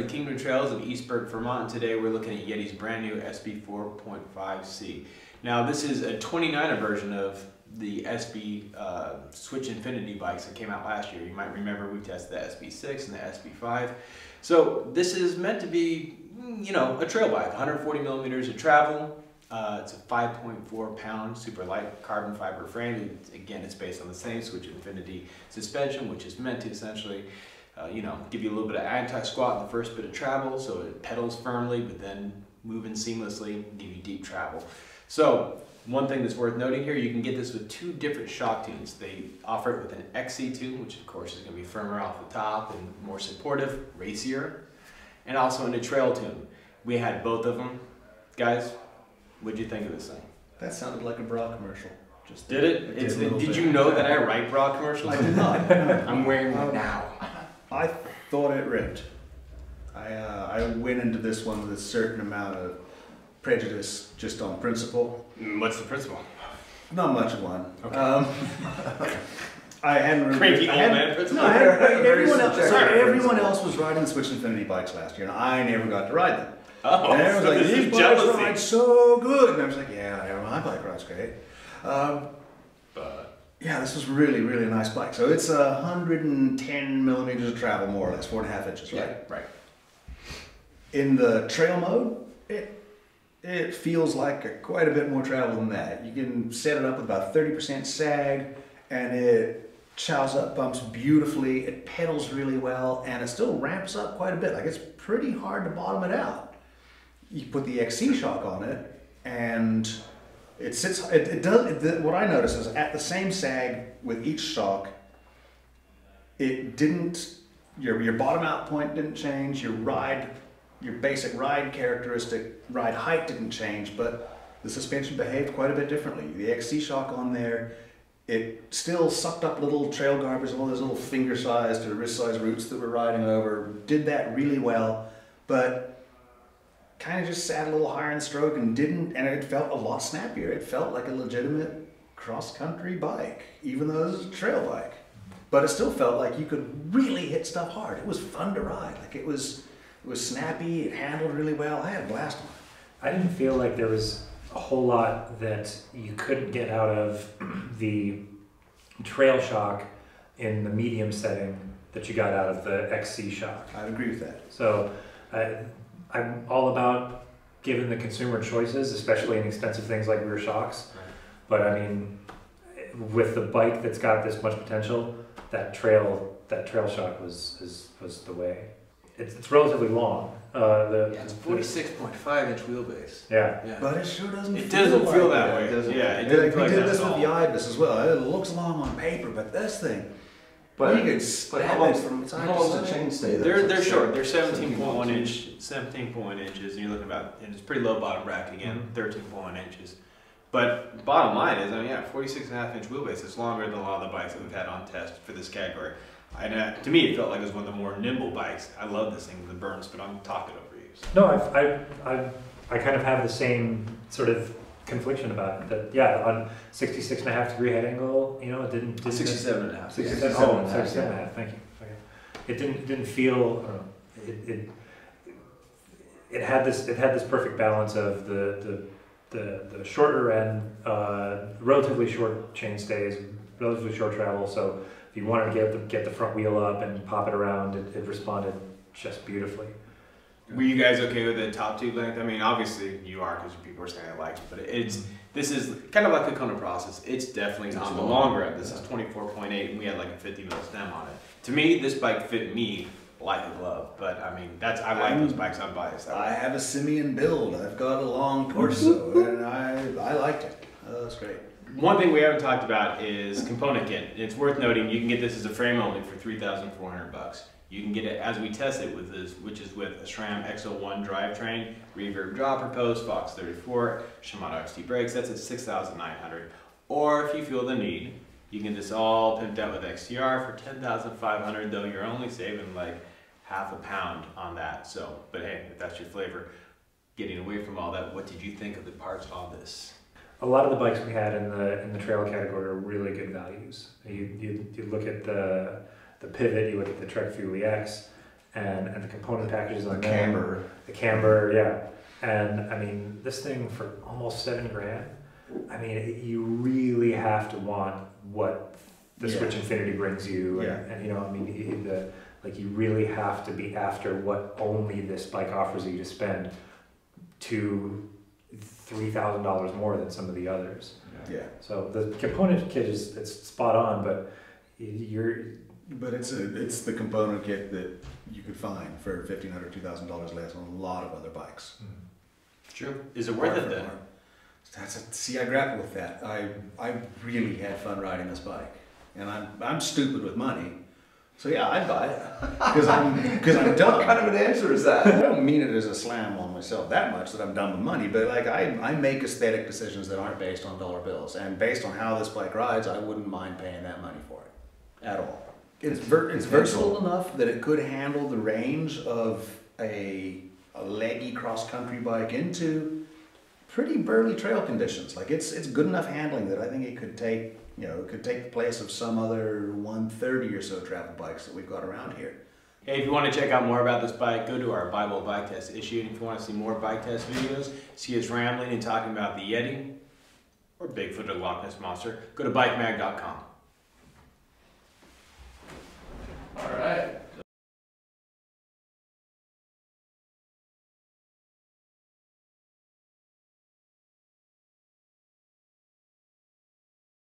the Kingdom Trails of Eastburg, Vermont. Today we're looking at Yeti's brand new SB4.5C. Now this is a 29er version of the SB Switch Infinity bikes that came out last year. You might remember we tested the SB6 and the SB5. So this is meant to be, you know, a trail bike, 140 millimeters of travel. It's a 5.4 pound Superlight carbon fiber frame. Again, it's based on the same Switch Infinity suspension, which is meant to essentially you know, give you a little bit of anti-squat in the first bit of travel, so it pedals firmly, but then moving seamlessly, give you deep travel. So one thing that's worth noting here, you can get this with two different shock tunes. They offer it with an XC tune, which of course is going to be firmer off the top and more supportive, racier, and also in a trail tune. We had both of them. Guys, what'd you think of this thing? That sounded like a bra commercial. Just did it? Did you know that I write bra commercials? I did not. I'm wearing it now. I thought it ripped. I went into this one with a certain amount of prejudice just on principle. What's the principle? Not much of one. Okay. I hadn't really... Cranky old man principle? No, everyone else was riding the Switch Infinity bikes last year, and I never got to ride them. Oh, and everyone was like, these bikes jealousy. ride so good. And I was like, yeah, my bike rides great. Yeah, this was really, really a nice bike. So it's 110 millimeters of travel, more or less, 4.5 inches, right? Yeah, right. In the trail mode, it feels like quite a bit more travel than that. You can set it up with about 30% sag, and it chows up bumps beautifully. It pedals really well, and it still ramps up quite a bit. Like, it's pretty hard to bottom it out. You put the XC shock on it, and it sits. What I noticed is at the same sag with each shock, it didn't. Your bottom out point didn't change. Your basic ride characteristic, ride height didn't change, but the suspension behaved quite a bit differently. The XC shock on there, it still sucked up little trail garbage, all those little finger-sized or wrist-sized roots that we're riding over. Did that really well, but kind of just sat a little higher in stroke and it felt a lot snappier. It felt like a legitimate cross-country bike, even though it was a trail bike. But it still felt like you could really hit stuff hard. It was fun to ride. Like, it was snappy, it handled really well. I had a blast on it. I didn't feel like there was a whole lot that you couldn't get out of the trail shock in the medium setting that you got out of the XC shock. I'd agree with that. So I'm all about giving the consumer choices, especially in expensive things like rear shocks. Right. But I mean, with the bike that's got this much potential, that trail shock was the way. It's relatively long. It's 46.5 inch wheelbase. Yeah. But it sure doesn't It doesn't feel that way. It Yeah, it we doesn't feel like did that this at with all. the Ibis as well. It looks long on paper, but this thing, But you could how stab long? it from side How to long does the side. chain stay there? They're short. They're 17.1 inches, and you're looking about, and it's pretty low bottom bracket again, 13.1 inches. But bottom line is, I mean, yeah, 46.5 inch wheelbase. It's longer than a lot of the bikes that we've had on test for this category. And to me, it felt like it was one of the more nimble bikes. I love this thing with the burns, but I'm talking over you. So. No, I kind of have the same sort of confliction about it. That yeah, on 66.5 degree head angle, you know, it didn't 67.5. 67. Oh, 67.5. Thank you. Okay. It didn't feel. I don't know, it had this perfect balance of the shorter end, relatively short chain stays, relatively short travel. So if you wanted to get the front wheel up and pop it around, it responded just beautifully. Were you guys okay with the top tube length? I mean, obviously you are because people are saying I like it, but this is kind of like the Kona process. It's definitely on the longer end. This is 24.8, and we had like a 50 mil stem on it. To me, this bike fit me like a glove, but I mean, I like those bikes. I'm biased. I have a simian build. I've got a long torso, and I liked it. That's great. One thing we haven't talked about is component kit. It's worth noting you can get this as a frame only for $3,400. You can get it as we test it with this, which is with a SRAM X01 drivetrain, reverb dropper post, Fox 34, Shimano XT brakes. That's at $6,900. Or if you feel the need, you can just all pimped out with XTR for $10,500. Though you're only saving like half a pound on that. So, but hey, if that's your flavor, getting away from all that, what did you think of the parts on this? A lot of the bikes we had in the trail category are really good values. You look at the pivot, you look at the Trek Fuel EX, and the component packages on The there. camber. The camber, yeah. And I mean, this thing for almost $7,000. I mean, you really have to want what the Yeah. Switch Infinity brings you, Yeah. and you know, I mean, like you really have to be after what only this bike offers you to spend $3,000 more than some of the others. Yeah. So the component kit it's spot on, but But it's the component kit that you could find for $1,500, $2,000 less on a lot of other bikes. True. Is it worth it then? See, I grapple with that. I really had fun riding this bike, and I'm stupid with money, so yeah, I'd buy it because I'm dumb. What kind of an answer is that? I don't mean it as a slam on myself that much that I'm dumb with money, but like I make aesthetic decisions that aren't based on dollar bills, and based on how this bike rides, I wouldn't mind paying that money for it at all. It's versatile enough that it could handle the range of a leggy cross-country bike into pretty burly trail conditions. Like it's good enough handling that I think it could take the place of some other 130 or so travel bikes that we've got around here. Hey, if you want to check out more about this bike, go to our Bible bike test issue. And if you want to see more bike test videos, see us rambling and talking about the Yeti or Bigfoot or Loch Ness Monster, go to bikemag.com.